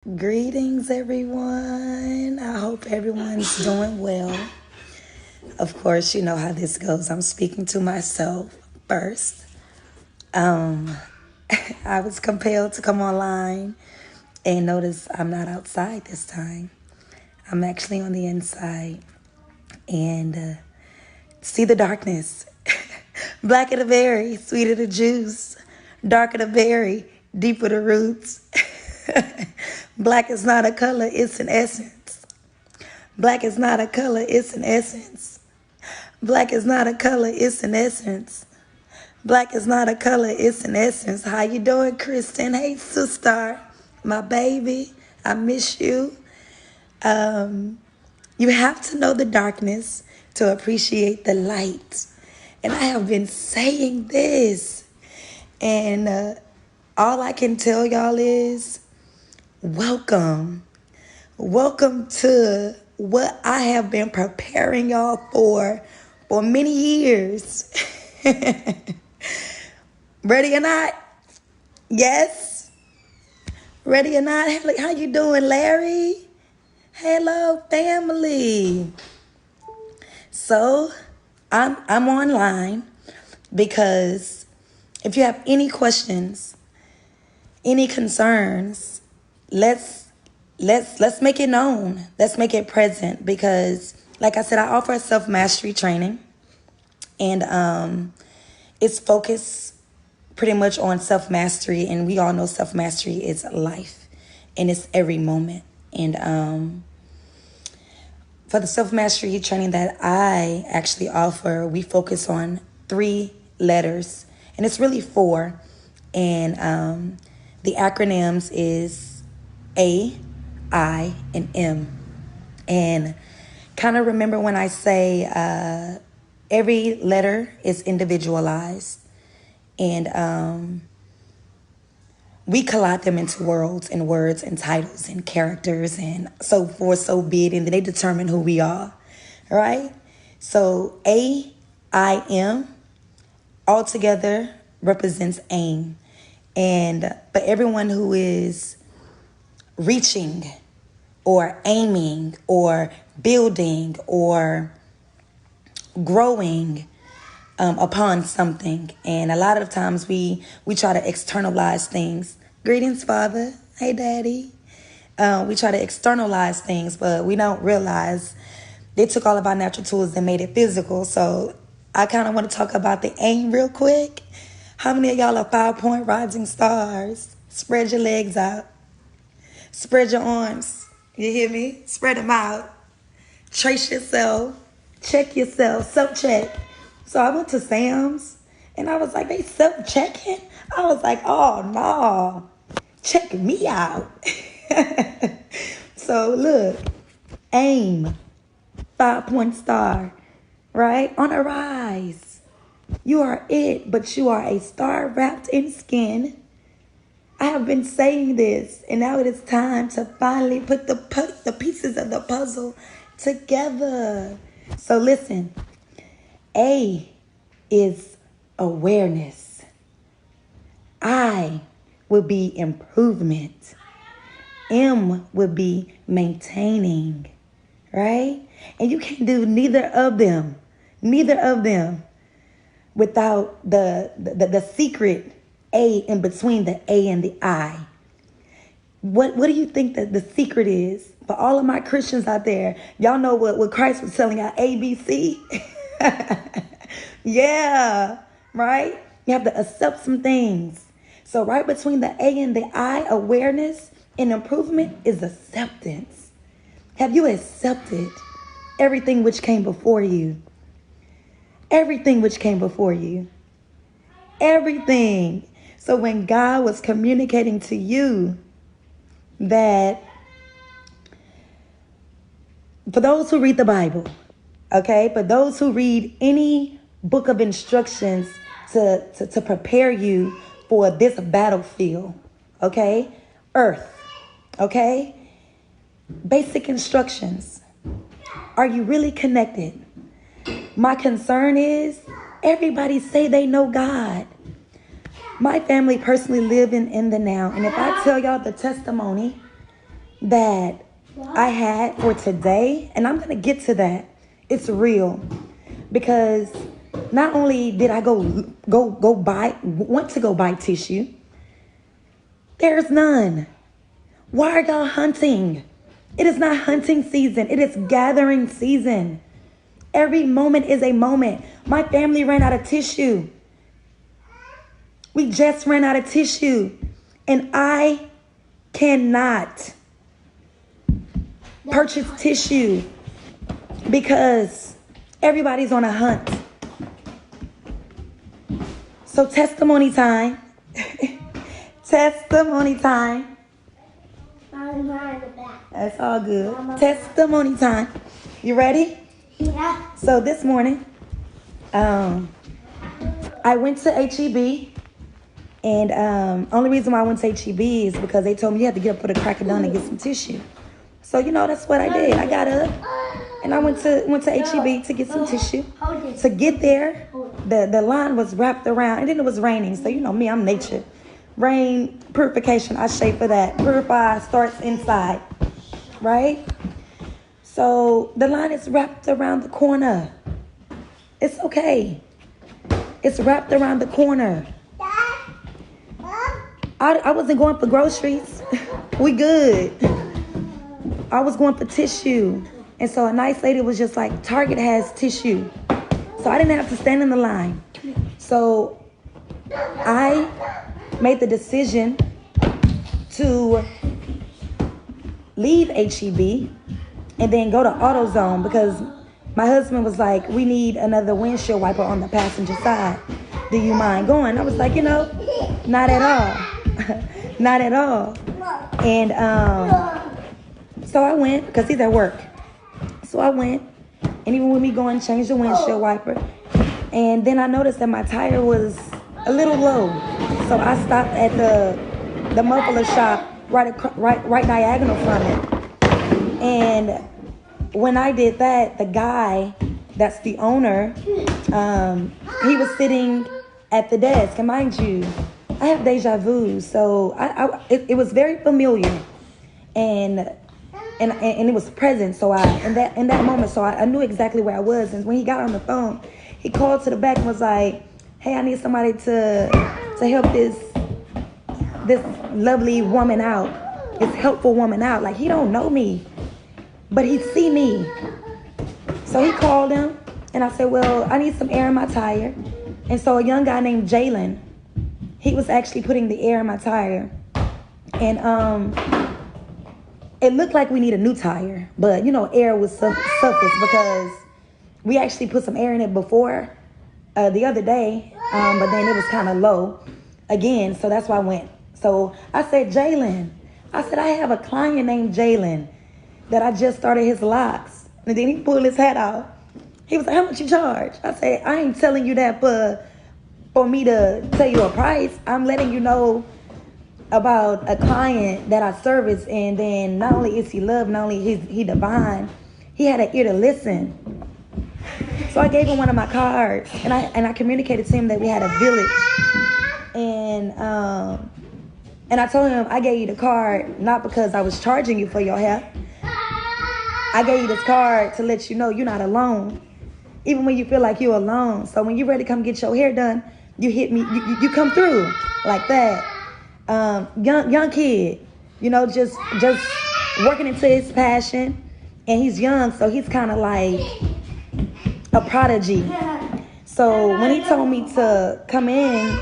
Greetings, everyone. I hope everyone's doing well. Of course, you know how this goes. I'm speaking to myself first. Um, I was compelled to come online and notice I'm not outside this time. I'm actually on the inside and see the darkness. Black of the berry, sweet of the juice, dark of the berry, deep of the roots. Black is not a color, it's an essence. Black is not a color, it's an essence. Black is not a color, it's an essence. Black is not a color, it's an essence. How you doing, Kristen? Hey, sister, my baby, I miss you. You have to know the darkness to appreciate the light. And I have been saying this. And all I can tell y'all is welcome. Welcome to what I have been preparing y'all for many years. Ready or not? Yes? Ready or not? How you doing, Larry? Hello, family. So, I'm online because if you have any questions, any concerns, let's make it known. Let's make it present because, like I said, I offer a self-mastery training, and it's focused pretty much on self-mastery, and we all know self-mastery is life, and it's every moment. And for the self-mastery training that I actually offer, we focus on 3 letters, and it's really 4, and the acronyms is A, I, and M. And kind of remember when I say every letter is individualized, and we collide them into worlds and words and titles and characters and so forth, so be it, and then they determine who we are, right? So A-I-M altogether represents aim. And for everyone who is reaching or aiming or building or growing upon something, and a lot of times we try to externalize things. Greetings, Father. Hey, Daddy. We try to externalize things, but we don't realize they took all of our natural tools and made it physical. So I kind of want to talk about the aim real quick. How many of y'all are 5-point rising stars? Spread your legs out. Spread your arms. You hear me? Spread them out. Trace yourself. Check yourself. Self-check. So I went to Sam's, and I was like, they self-checking? I was like, oh, no. Check me out. So look, aim, 5-point star, right? On a rise. You are it, but you are a star wrapped in skin. I have been saying this, and now it is time to finally put the pieces of the puzzle together. So listen, A is awareness. I will be improvement. M would be maintaining, right? And you can't do neither of them without the secret A in between the A and the I. What do you think that the secret is? For all of my Christians out there, y'all know what Christ was telling our ABC? Yeah, right? You have to accept some things. So right between the A and the I, awareness and improvement is acceptance. Have you accepted everything which came before you? Everything which came before you. Everything. So when God was communicating to you that, for those who read the Bible, okay, for those who read any book of instructions to prepare you for this battlefield, okay, earth, okay, basic instructions. Are you really connected? My concern is everybody say they know God. My family personally live in the now. And if I tell y'all the testimony that I had for today, and I'm going to get to that. It's real. Because not only did I want to go buy tissue, there's none. Why are y'all hunting? It is not hunting season. It is gathering season. Every moment is a moment. My family ran out of tissue. We just ran out of tissue. And I cannot purchase tissue because everybody's on a hunt. So testimony time. Testimony time. That's all good. Testimony time. You ready? Yeah. So this morning, I went to HEB, and only reason why I went to HEB is because they told me you had to get up for the crack of dawn and get some tissue. So that's what I did. I got up and I went to HEB to get some tissue. To get there, the line was wrapped around, and then it was raining. So me, I'm nature. Rain, purification, I shape for that. Purify starts inside, right? So the line is wrapped around the corner. It's okay. It's wrapped around the corner. I wasn't going for groceries. We good. I was going for tissue. And so a nice lady was just like, Target has tissue. So I didn't have to stand in the line. So I made the decision to leave HEB and then go to AutoZone because my husband was like, we need another windshield wiper on the passenger side. Do you mind going? I was like, not at all. Not at all. And so I went because he's at work. So I went, and even with me going, changed the windshield wiper. And then I noticed that my tire was a little low. So I stopped at the muffler shop right diagonal from it. And when I did that, the guy that's the owner, he was sitting at the desk. And mind you, I have deja vu, so it was very familiar, and it was present. So in that moment, so I knew exactly where I was. And when he got on the phone, he called to the back and was like, "Hey, I need somebody to help this lovely woman out, this helpful woman out." Like, he don't know me, but he see me. So he called him, and I said, "Well, I need some air in my tire." And so a young guy named Jalen, he was actually putting the air in my tire. And it looked like we need a new tire, but air was surface because we actually put some air in it before the other day, but then it was kind of low again, so that's why I went. So I said, Jalen, I have a client named Jalen that I just started his locks. And then he pulled his hat off. He was like, "How much you charge?" I said, "I ain't telling you that for me to tell you a price. I'm letting you know about a client that I service, and then not only is he loved, not only is he divine, he had an ear to listen." So I gave him one of my cards, and I communicated to him that we had a village, and I told him I gave you the card not because I was charging you for your hair. I gave you this card to let you know you're not alone, even when you feel like you're alone. So when you're ready to come get your hair done, you hit me, you come through like that. Young kid, just working into his passion, and he's young, so he's kind of like a prodigy. So when he told me to come in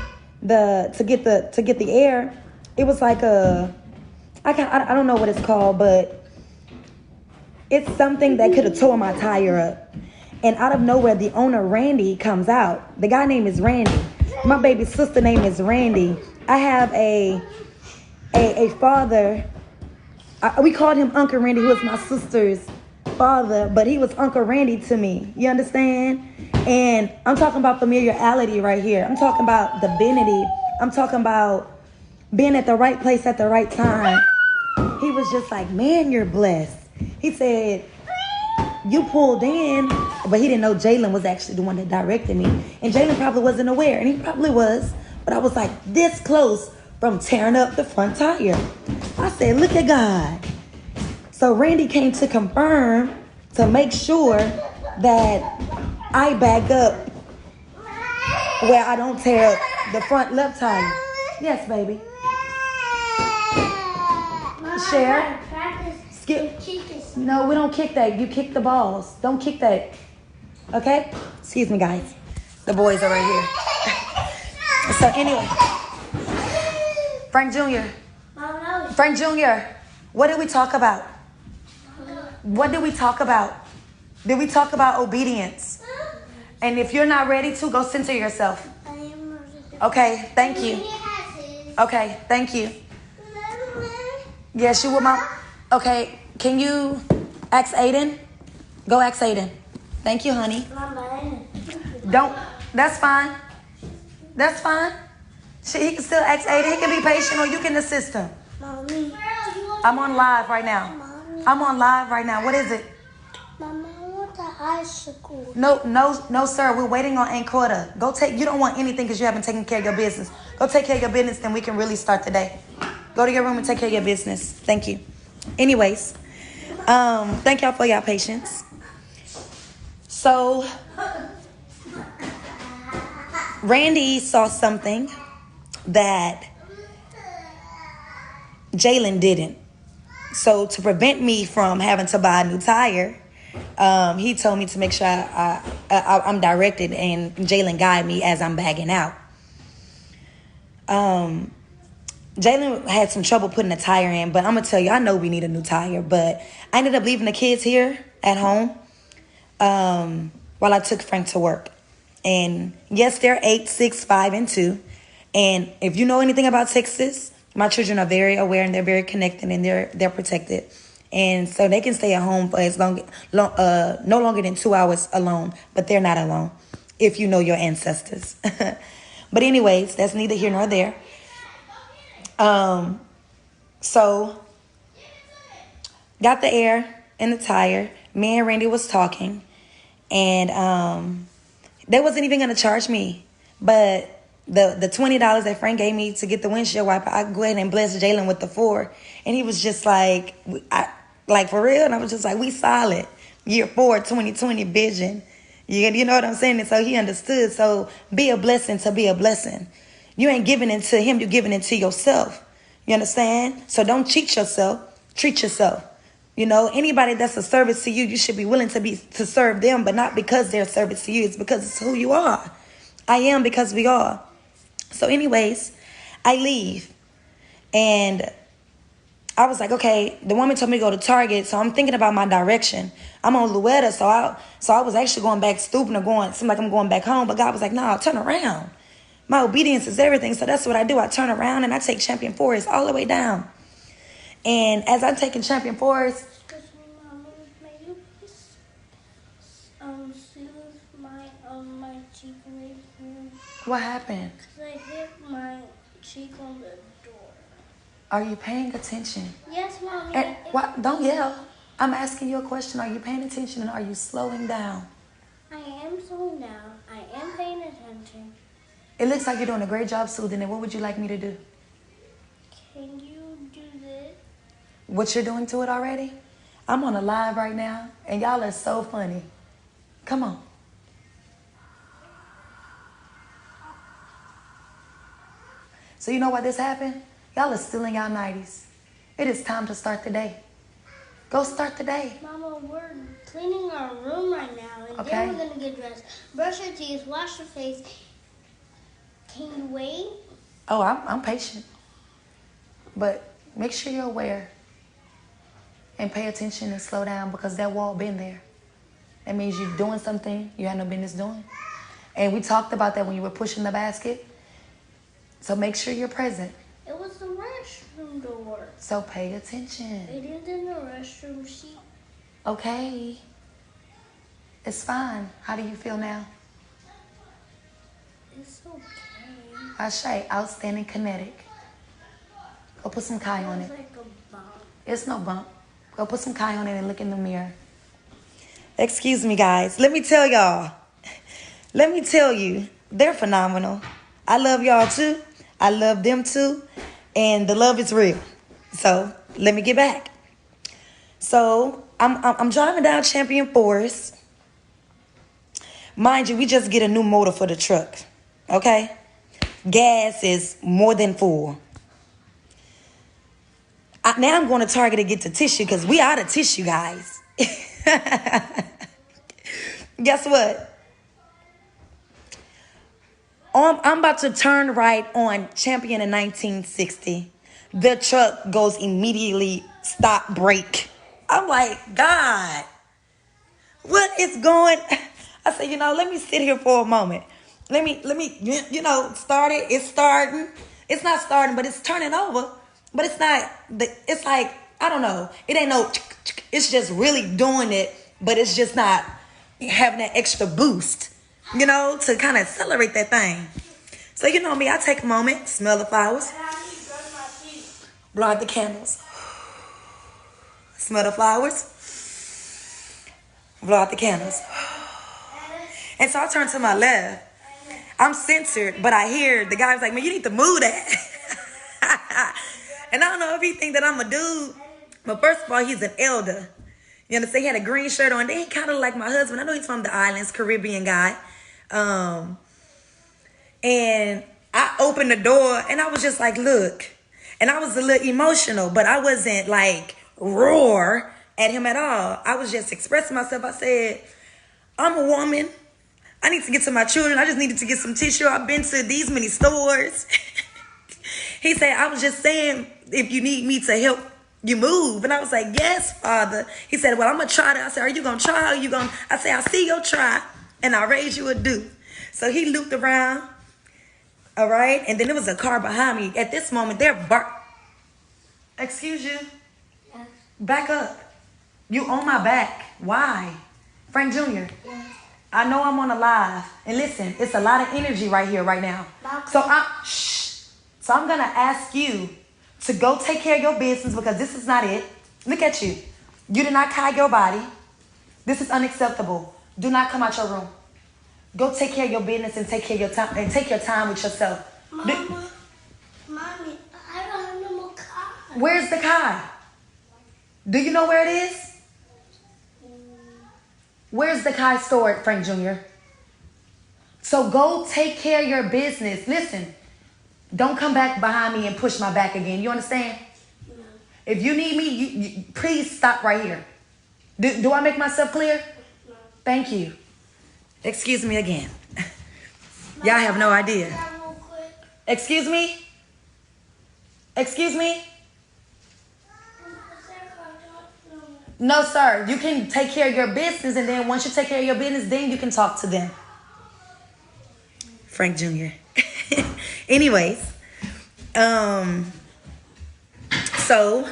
to get the air, it was like I don't know what it's called, but it's something that could have tore my tire up. And out of nowhere, the owner, Randy, comes out. The guy name is Randy. My baby sister name is Randy. I have a father. We called him Uncle Randy, who was my sister's father, but he was Uncle Randy to me. You understand? And I'm talking about familiarity right here. I'm talking about divinity. I'm talking about being at the right place at the right time. He was just like, "Man, you're blessed." He said, "You pulled in," but he didn't know Jalen was actually the one that directed me. And Jalen probably wasn't aware, and he probably was. But I was like this close from tearing up the front tire. I said, "Look at God." So Randy came to confirm, to make sure that I back up where I don't tear up the front left tire. Yes, baby. Share. Skip. No, we don't kick that. You kick the balls. Don't kick that. Okay? Excuse me, guys. The boys are right here. So anyway, Frank Jr. Frank Jr., what did we talk about? What did we talk about? Did we talk about obedience? And if you're not ready to, go center yourself. Okay, thank you. Okay, thank you. Yes, you will, Mom. Okay, can you ask Aiden? Go ask Aiden. Thank you, honey. Don't. That's fine. That's fine. He can still ask Aiden. He can be patient, or you can assist him. Mommy. I'm on live right now. Mommy. I'm on live right now. What is it? Mama, I want the icicle. No, sir. We're waiting on Aunt Corda. Go take. You don't want anything because you haven't taken care of your business. Go take care of your business, then we can really start the day. Go to your room and take care of your business. Thank you. Anyways, thank y'all for your patience. So, Randy saw something that Jalen didn't. So to prevent me from having to buy a new tire, he told me to make sure I'm directed and Jalen guide me as I'm bagging out. Jalen had some trouble putting a tire in, but I'm going to tell you, I know we need a new tire, but I ended up leaving the kids here at home while I took Frank to work. And yes, they're 8, 6, 5, and 2. And if you know anything about Texas, my children are very aware and they're very connected and they're protected. And so they can stay at home for no longer than 2 hours alone, but they're not alone if you know your ancestors. But anyways, that's neither here nor there. So got the air in the tire. Me and Randy was talking, and they wasn't even gonna charge me, but the $20 that Frank gave me to get the windshield wiper, I go ahead and bless Jalen with the 4, and he was just like, for real, and I was just like, we solid. Year 4, 2020 vision. You know what I'm saying? And so he understood. So be a blessing to be a blessing. You ain't giving it to him, you're giving it to yourself. You understand? So don't cheat yourself. Treat yourself. You know, anybody that's a service to you, you should be willing to serve them, but not because they're a service to you. It's because it's who you are. I am because we are. So anyways, I leave. And I was like, okay, the woman told me to go to Target, so I'm thinking about my direction. I'm on Louetta, so I was actually going back stooping or seemed like I'm going back home, but God was like, no, turn around. My obedience is everything, so that's what I do. I turn around and I take Champion Forest all the way down. And as I'm taking Champion Forest, Excuse me, Mama, may you please soothe my cheek right here? what happened? Because I hit my cheek on the door. Are you paying attention? Yes, Mommy. And don't yell. I'm asking you a question. Are you paying attention and are you slowing down? I am slowing down. I am paying attention. It looks like you're doing a great job soothing it. What would you like me to do? Can you do this? What you're doing to it already? I'm on a live right now, and y'all are so funny. Come on. So you know why this happened? Y'all are still in y'all 90s. It is time to start the day. Go start the day. Mama, we're cleaning our room right now, and Okay. then we're going to get dressed. Brush your teeth, wash your face. Can you wait? Oh, I'm patient. But make sure you're aware and pay attention and slow down because that wall been there. That means you're doing something you had no business doing. And we talked about that when you were pushing the basket. So make sure you're present. It was the restroom door. So pay attention. It is in the restroom seat. Okay. It's fine. How do you feel now? It's okay. Ashay, outstanding kinetic. Go put some Kai on It's it. like a bump. It's no bump. Go put some Kai on it and look in the mirror. Excuse me, guys. Let me tell y'all. Let me tell you. They're phenomenal. I love y'all too. I love them too. And the love is real. So let me get back. So I'm driving down Champion Forest. Mind you, we just get a new motor for the truck. Okay? Gas is more than full. Now I'm going to Target to get the tissue because we out of tissue, guys. Guess what? I'm about to turn right on Champion in 1960. The truck goes immediately stop brake. I'm like, God, what is going? I said, let me sit here for a moment. Let me, start it. It's starting. It's not starting, but it's turning over. But it's not. It's like, I don't know. It ain't no. It's just really doing it, but it's just not having that extra boost, to kind of accelerate that thing. So you know me, I take a moment, smell the flowers, blow out the candles, smell the flowers, blow out the candles. And so I turn to my left. I'm censored, but I hear the guy was like, man, you need to move that. And I don't know if he think that I'm a dude, but first of all, he's an elder. You understand? He had a green shirt on. Then he kind of like my husband. I know he's from the islands, Caribbean guy. And I opened the door and I was just like, look. And I was a little emotional, but I wasn't like roar at him at all. I was just expressing myself. I said, I'm a woman. I need to get to my children. I just needed to get some tissue. I've been to these many stores. He said, I was just saying, if you need me to help you move. And I was like, yes, Father. He said, well, I'm going to try that. I said, are you going to try? Or you going to? I said, I'll see your try and I'll raise you a do. So he looped around. All right. And then there was a car behind me. At this moment, excuse you. Yes. Back up. You on my back. Why? Frank Jr. Yes. I know I'm on a live. And listen, it's a lot of energy right here, right now. So I'm going to ask you to go take care of your business because this is not it. Look at you. You did not kite your body. This is unacceptable. Do not come out your room. Go take care of your business and take care of your time and take your time with yourself. Mommy, I don't have no more car. Where's the car? Do you know where it is? Where's the car stored, Frank Jr.? So go take care of your business. Listen, don't come back behind me and push my back again. You understand? No. If you need me, you please stop right here. Do I make myself clear? No. Thank you. Excuse me again. Y'all have no idea. Excuse me? Excuse me? No, sir. You can take care of your business, and then once you take care of your business, then you can talk to them. Frank Jr. Anyways, so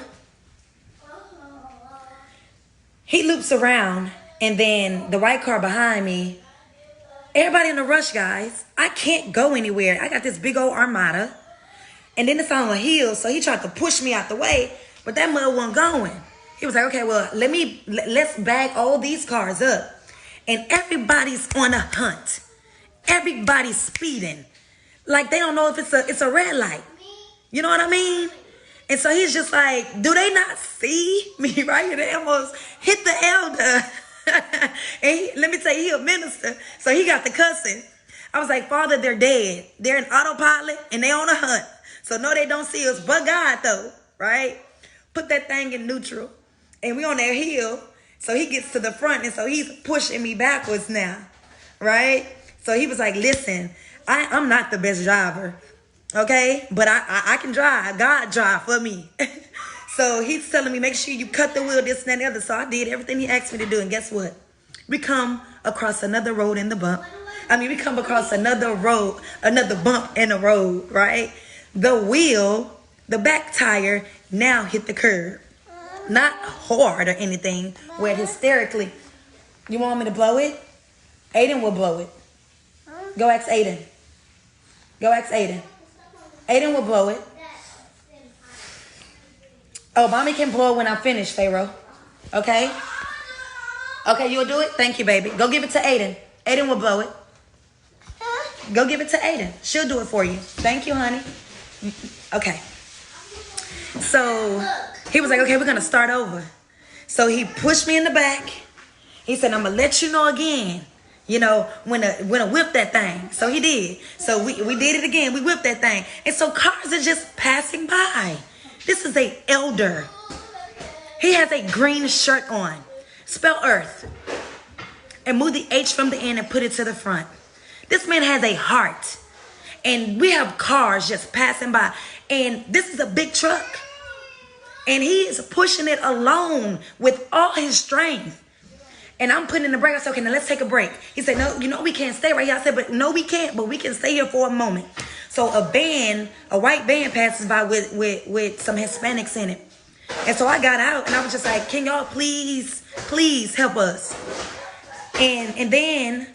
he loops around, and then the white car behind me. Everybody in a rush, guys. I can't go anywhere. I got this big old Armada, and then it's on a hill, so he tried to push me out the way, but that mud wasn't going. He was like, okay, well, let's bag all these cars up. And everybody's on a hunt. Everybody's speeding. Like they don't know if it's a red light. You know what I mean? And so he's just like, do they not see me right here? They almost hit the elder. And let me tell you, he a minister. So he got the cussing. I was like, Father, they're dead. They're in autopilot and they on a hunt. So no, they don't see us but God though, right? Put that thing in neutral. And we on that hill. So he gets to the front and so he's pushing me backwards now, right? So he was like, listen, I'm not the best driver, okay? But I can drive. God drive for me. So he's telling me, make sure you cut the wheel, this and that and the other. So I did everything he asked me to do. And guess what? We come across another road in the bump. We come across another road, another bump in the road, right? The wheel, the back tire now hit the curb. Not hard or anything, where hysterically. You want me to blow it? Aiden will blow it. Go ask Aiden. Go ask Aiden. Aiden will blow it. Oh, mommy can blow it when I finish, Pharaoh. Okay? Okay, you'll do it? Thank you, baby. Go give it to Aiden. Aiden will blow it. Go give it to Aiden. She'll do it for you. Thank you, honey. Okay. So he was like, okay, we're going to start over. So he pushed me in the back. He said, I'm gonna let you know again, you know, when to whip that thing. So he did. So we did it again. We whipped that thing. And so cars are just passing by. This is a elder. He has a green shirt on. Spell earth. And move the H from the end and put it to the front. This man has a heart. And we have cars just passing by. And this is a big truck. And he is pushing it alone with all his strength. And I'm putting in the brake. I said, okay, now let's take a break. He said, no, you know, we can't stay right here. I said, but no, we can't, but we can stay here for a moment. So a white van passes by with some Hispanics in it. And so I got out and I was just like, can y'all please help us? And then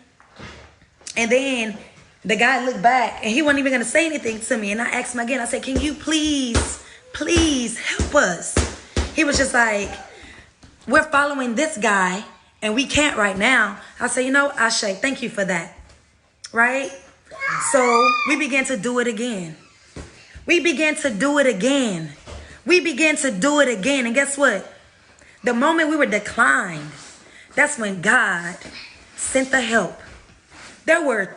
the guy looked back and he wasn't even going to say anything to me. And I asked him again, I said, can you please help us? He was just like, we're following this guy. And we can't right now. I say, you know, Ashe, thank you for that. Right? So we began to do it again. We began to do it again. And guess what? The moment we were declined, that's when God sent the help. There were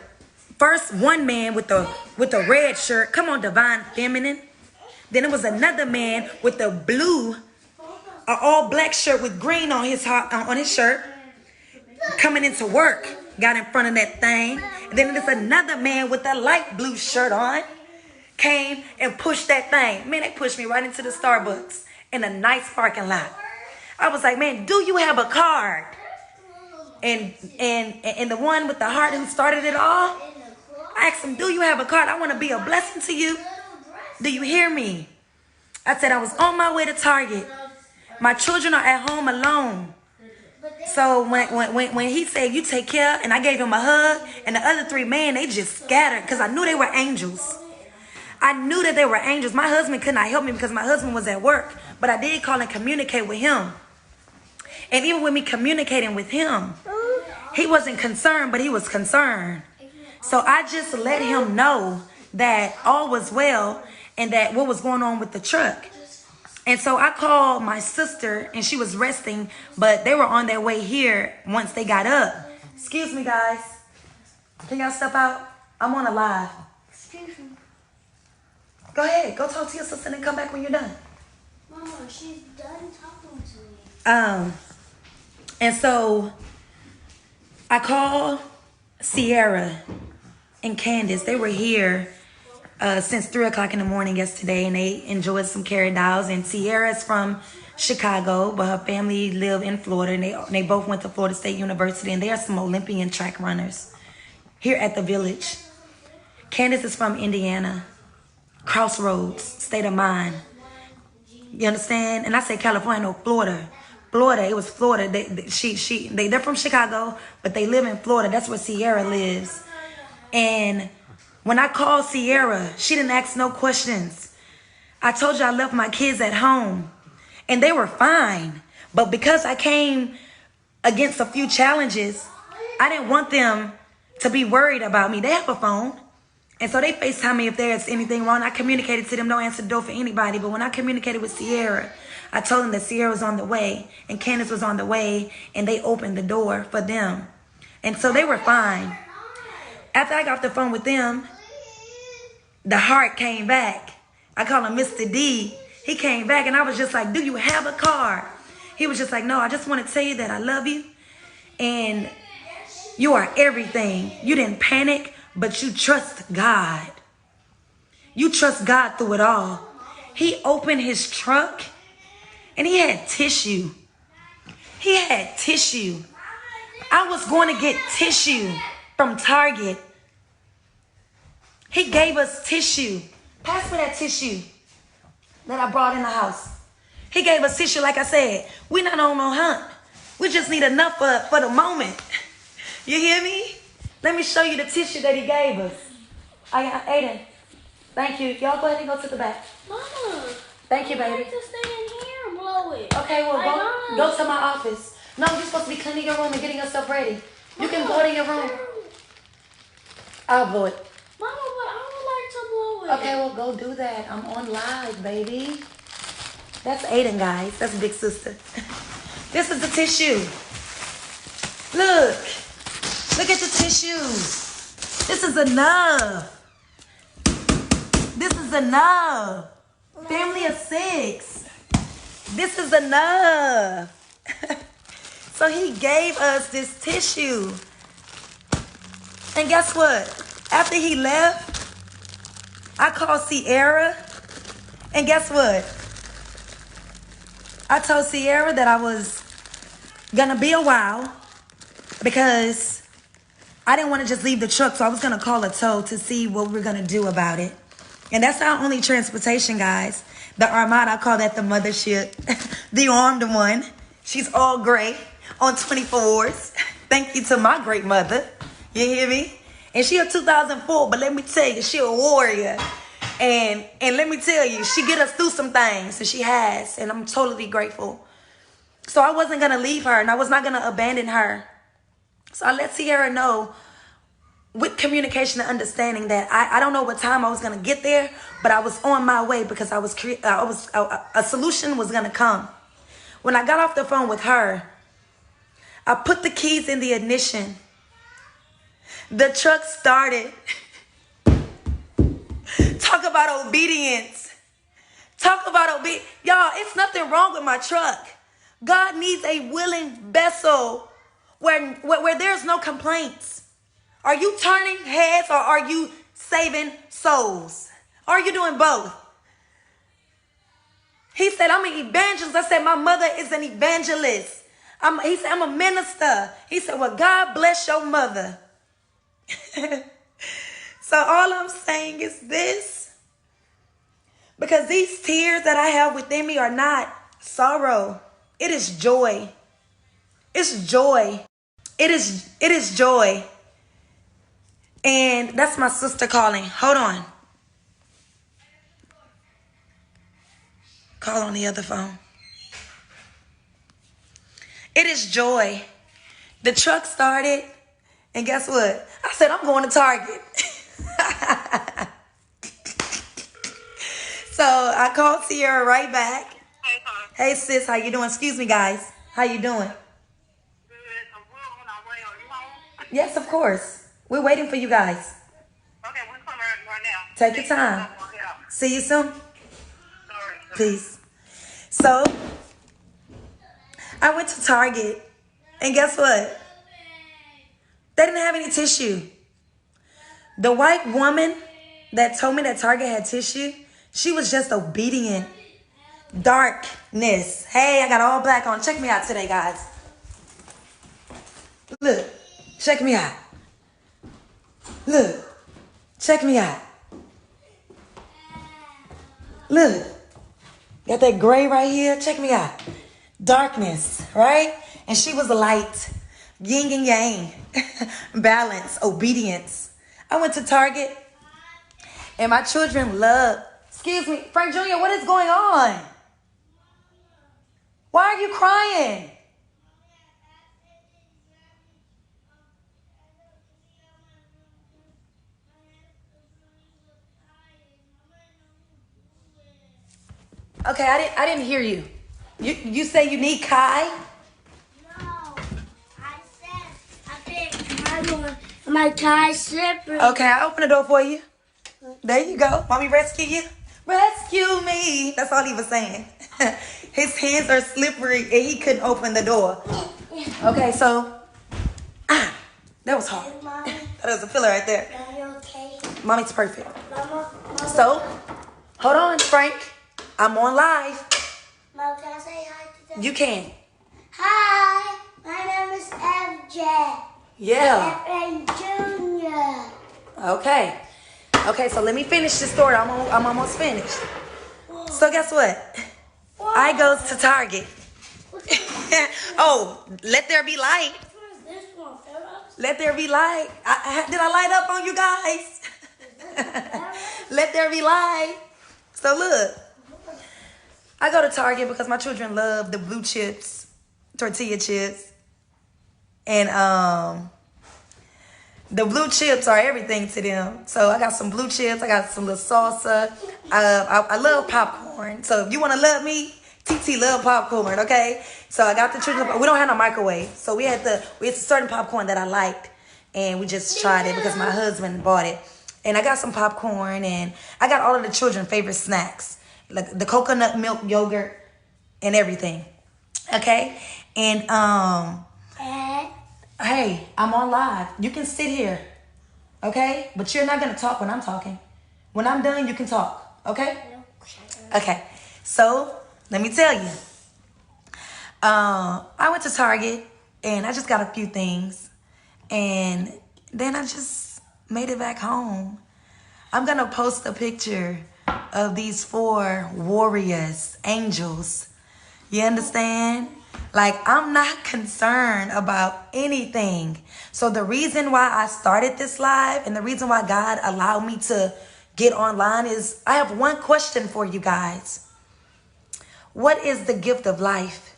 first one man with the red shirt. Come on, divine feminine. Then it was another man with the blue, all black shirt with green on his shirt. Coming into work, got in front of that thing. And then there's another man with a light blue shirt on, came and pushed that thing. Man, they pushed me right into the Starbucks in a nice parking lot. I was like, man, do you have a card? And the one with the heart who started it all, I asked him, do you have a card? I want to be a blessing to you. Do you hear me? I said I was on my way to Target. My children are at home alone. So when he said, you take care, and I gave him a hug, and the other three men, they just scattered because I knew they were angels. I knew that they were angels. My husband could not help me because my husband was at work, but I did call and communicate with him. And even with me communicating with him, he wasn't concerned, but he was concerned. So I just let him know that all was well and that what was going on with the truck. And so I called my sister, and she was resting, but they were on their way here once they got up. Excuse me, guys. Can y'all step out? I'm on a live. Excuse me. Go ahead. Go talk to your sister and come back when you're done. Mama, she's done talking to me. And so I called Sierra and Candace. They were here since 3 o'clock in the morning yesterday, and they enjoyed some carrot dolls. And Sierra's from Chicago, but her family live in Florida, and they both went to Florida State University, and they are some Olympian track runners here at the Village. Candace is from Indiana, Crossroads, state of mind. You understand? And I say California, no, Florida. Florida, it was Florida. They're from Chicago, but they live in Florida. That's where Sierra lives. And when I called Sierra, she didn't ask no questions. I told you I left my kids at home, and they were fine. But because I came against a few challenges, I didn't want them to be worried about me. They have a phone. And so they FaceTime me if there's anything wrong. I communicated to them, don't answer the door for anybody. But when I communicated with Sierra, I told them that Sierra was on the way and Candace was on the way, and they opened the door for them. And so they were fine. After I got off the phone with them, the heart came back. I call him Mr. D. He came back, and I was just like, do you have a car? He was just like, no, I just want to tell you that I love you. And you are everything. You didn't panic, but you trust God. You trust God through it all. He opened his truck, and he had tissue. He had tissue. I was going to get tissue from Target. He gave us tissue. Pass me that tissue that I brought in the house. He gave us tissue, like I said. We're not on no hunt. We just need enough for the moment. You hear me? Let me show you the tissue that he gave us. Aiden, thank you. Y'all go ahead and go to the back. Mama. Thank you, baby. I like to stay in here and blow it. Okay, well, go to my office. No, you're supposed to be cleaning your room and getting yourself ready. You can go to your room. I'll blow it. Mama, but I would like to blow it. Okay, well, go do that. I'm on live, baby. That's Aiden, guys. That's big sister. This is the tissue. Look. Look at the tissues. This is enough. This is enough. Family of 6. This is enough. So he gave us this tissue. And guess what? After he left, I called Sierra. And guess what? I told Sierra that I was going to be a while because I didn't want to just leave the truck. So I was going to call a tow to see what we're going to do about it. And that's our only transportation, guys. The Armada, I call that the mothership. The armed one. She's all gray on 24s. Thank you to my great mother. You hear me? And she a 2004, but let me tell you, she a warrior. And let me tell you, she get us through some things, and she has. And I'm totally grateful. So I wasn't going to leave her, and I was not going to abandon her. So I let Sierra know with communication and understanding that I don't know what time I was going to get there, but I was on my way because a solution was going to come. When I got off the phone with her, I put the keys in the ignition. The truck started. Talk about obedience. Talk about obedience. Y'all, it's nothing wrong with my truck. God needs a willing vessel where there's no complaints. Are you turning heads or are you saving souls? Are you doing both? He said, I'm an evangelist. I said, my mother is an evangelist. He said, I'm a minister. He said, well, God bless your mother. So all I'm saying is this. Because these tears that I have within me are not sorrow. It is joy. It's joy. It is joy. And that's my sister calling. Hold on. Call on the other phone. It is joy. The truck started. And guess what? I said, I'm going to Target. So I called Sierra right back. Hey, Tom. Hey, sis, how you doing? Excuse me, guys. How you doing? Good. We're on our way. Are you home? Yes, of course. We're waiting for you guys. Okay, we're coming right now. Take your time. See you soon. Sorry. Peace. So I went to Target, and guess what? They didn't have any tissue. The white woman that told me that Target had tissue, she was just obedient. Darkness. Hey, I got all black on. Check me out today, guys. Look. Check me out. Look. Check me out. Look. Got that gray right here. Check me out. Darkness, right? And she was light. Yin and yang. Balance. Obedience. I went to Target. And my children love. Excuse me. Frank Jr., what is going on? Why are you crying? Okay, I didn't hear you. You say you need Kai? No, I said I think I want my tie slippery. Okay, I open the door for you. There you go. Want me to rescue you? Rescue me. That's all he was saying. His hands are slippery and he couldn't open the door. Okay, so that was hard. Mommy, That was a filler right there. are you okay? Mommy's perfect. Mama, So, hold on, Frank. I'm on live. Mama, can I say hi to them? You can. Hi, my name is FJ. Yeah. FJ Jr. Okay. Okay, so let me finish the story. I'm almost finished. So guess what? I goes to Target. Oh, let there be light. What's this one, Phillips? Let there be light. Did I light up on you guys? Let there be light. So look, I go to Target because my children love the blue chips, tortilla chips. And the blue chips are everything to them. So I got some blue chips. I got some little salsa. I love popcorn. So if you want to love me, TT love popcorn, okay? So I got the children. We don't have no microwave, so it's a certain popcorn that I liked, and we just tried it because my husband bought it. And I got some popcorn, and I got all of the children's favorite snacks, like the coconut milk yogurt and everything, okay? And hey, I'm on live. You can sit here, okay? But you're not gonna talk when I'm talking. When I'm done, you can talk, okay? Okay. So let me tell you. I went to Target and I just got a few things, and then I just made it back home. I'm gonna post a picture of these 4 warriors, angels. You understand? Like, I'm not concerned about anything. So the reason why I started this live and the reason why God allowed me to get online is I have one question for you guys. What is the gift of life?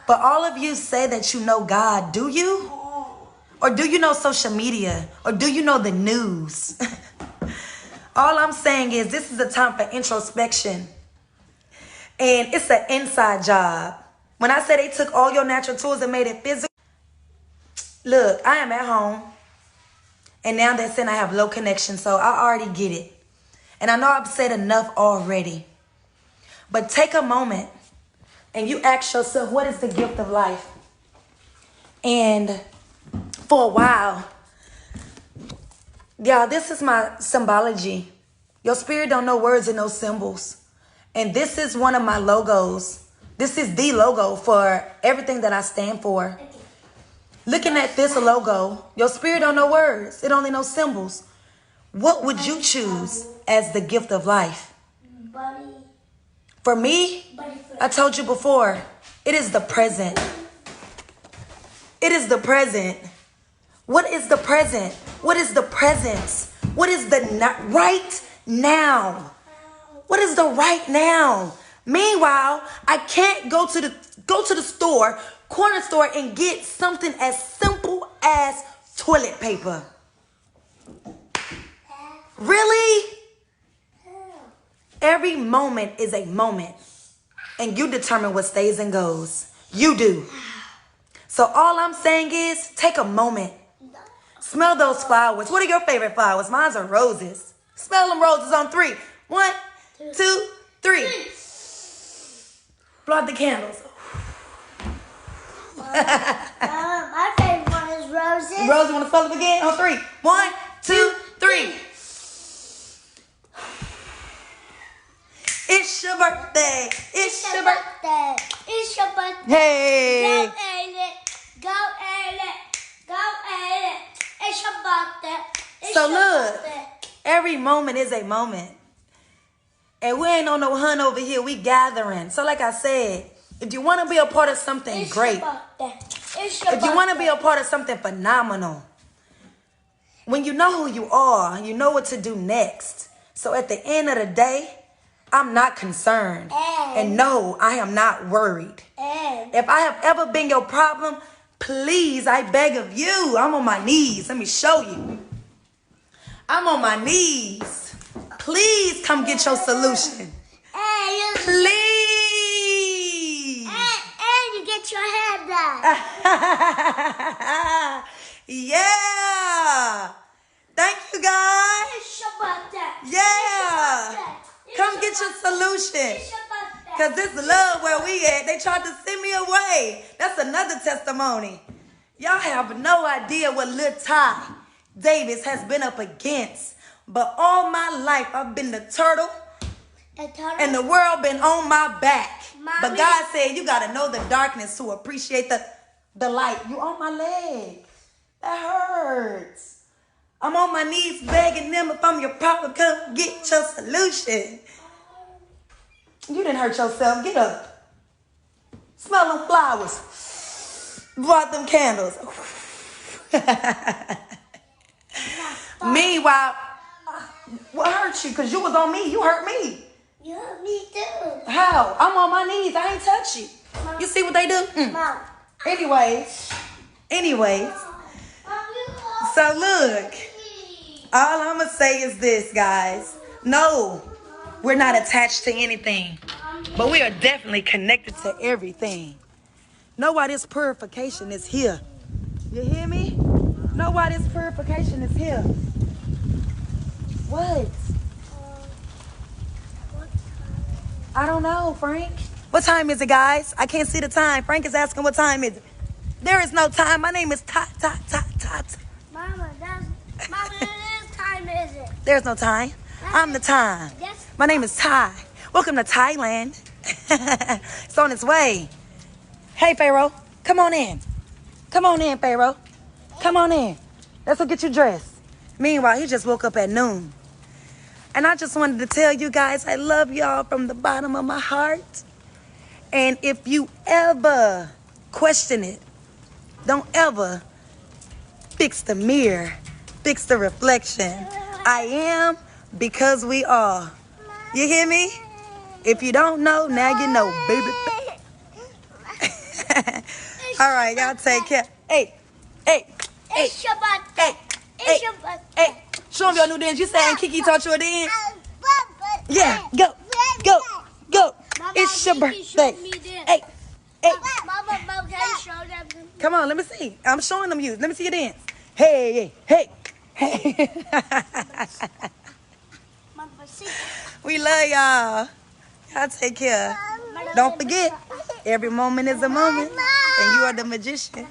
But all of you say that you know God. Do you? Or do you know social media? Or do you know the news? All I'm saying is this is a time for introspection. And it's an inside job. When I say they took all your natural tools and made it physical. Look, I am at home. And now they're saying I have low connection. So I already get it. And I know I've said enough already. But take a moment and you ask yourself, what is the gift of life? And for a while, y'all, this is my symbology. Your spirit don't know words and no symbols. And this is one of my logos. This is the logo for everything that I stand for. Looking at this logo, your spirit don't know words. It only knows symbols. What would you choose as the gift of life? For me, I told you before, it is the present. It is the present. What is the present? What is the presence? What is the right now? What is the right now? Meanwhile, I can't go to the store, corner store, and get something as simple as toilet paper. Really? Every moment is a moment. And you determine what stays and goes. You do. So all I'm saying is take a moment. Smell those flowers. What are your favorite flowers? Mine are roses. Smell them roses on 3. 1, 2, 3. Blow out the candles. My favorite one is roses. Rose, you want to smell them again? On 3. 1, 2, 3. It's your birthday. It's your birthday. It's your birthday. Hey. Go Aiden. Go Aiden. Go Aiden. It's your birthday. It's So your look, birthday. every moment is a moment. And we ain't on no hunt over here. We gathering. So like I said, if you want to be a part of something It's great, your birthday. It's your if you want to birthday. be a part of something phenomenal, when you know who you are, you know what to do next. So at the end of the day, I'm not concerned. And no, I am not worried. If I have ever been your problem, please, I beg of you. I'm on my knees. Let me show you. I'm on my knees. Please come get your solution. Please. And you get your hair done. Yeah. Thank you, guys. It's your birthday. Yeah. Come get your solution. It's your birthday. Because this love where we at, they tried to send me away. That's another testimony. Y'all have no idea what Lil Ty Davis has been up against. But all my life, I've been the turtle. And the world been on my back. Mommy. But God said, you got to know the darkness to appreciate the light. You on my leg. That hurts. I'm on my knees begging them if I'm your problem, come get your solution. You didn't hurt yourself. Get up. Smell them flowers. Blow out them candles. Meanwhile, what hurt you? Because you was on me. You hurt me. You hurt me too. How? I'm on my knees. I ain't touch you. Mom. You see what they do? Mom. Anyways. Mom, So look. All I'm going to say is this, guys. No, we're not attached to anything. But we are definitely connected to everything. Know why this purification is here. You hear me? Know why this purification is here. What? I don't know, Frank. What time is it, guys? I can't see the time. Frank is asking what time is it. There is no time. My name is Tot. Mama, this time is it? There's no time. I'm the time. Yes. My name is Ty. Welcome to Thailand. It's on its way. Hey, Pharaoh. Come on in. Come on in, Pharaoh. Come on in. Let's go get you dressed. Meanwhile, he just woke up at noon. And I just wanted to tell you guys I love y'all from the bottom of my heart. And if you ever question it, don't ever fix the mirror, fix the reflection. I am because we are. You hear me? If you don't know, now you know, baby. All right, y'all take care. Hey. It's your birthday. It's your birthday. Hey, show them your new dance. You saying Kiki taught you a dance? Yeah, go. Mama, It's your Kiki showed me birthday. this. Hey. Mama, can you show them? Come on, let me see. I'm showing them you. Let me see your dance. Hey. Mama, see. We love y'all. Y'all take care. Don't forget, every moment is a moment, and you are the magician.